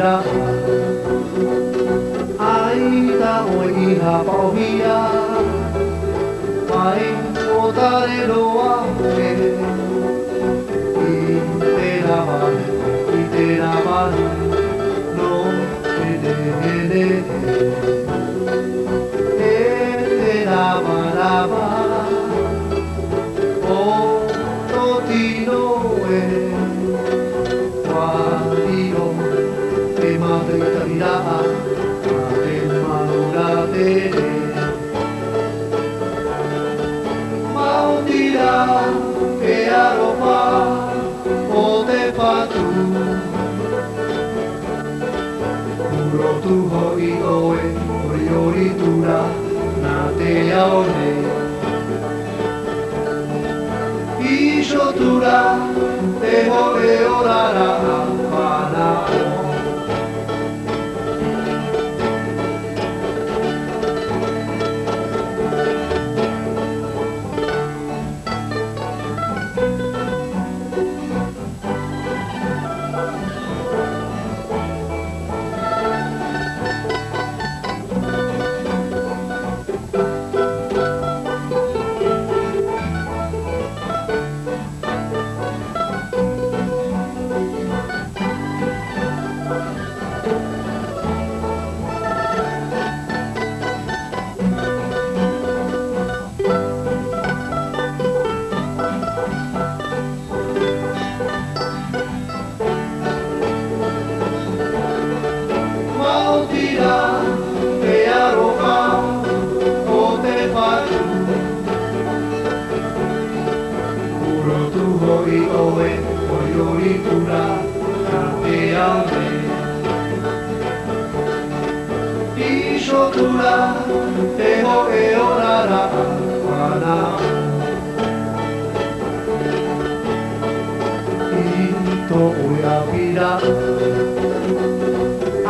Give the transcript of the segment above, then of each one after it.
ra ai ta oi ha pau hia mai o tare loa e i te rama no te ne e te rama o totino e quadiro te madre italira te maura te mautira e aroma o te patu uro tu hoi oe ori ori tura na te aone Ishotura te hore orara whanao Mautira te aroma o te patu Uro tu hoi oe oi ori tura na te aone Ishotura te hoe orara whanao Ito oe apira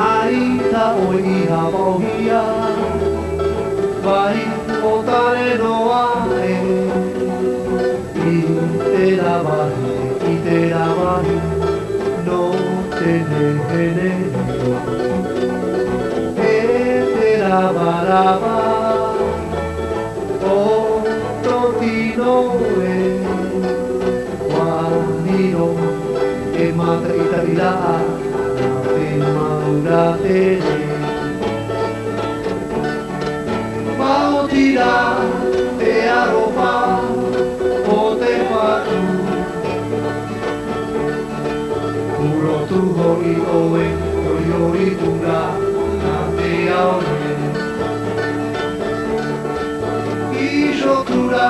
Aita oi iha mohia Vai o tare noa e I te rawahi No te nehene E te rawaraba O totino e Waniro e mata itarira maura te Mautira te aroma o te patu Uro tu hoi oe oi ori tura na te aone Ishotura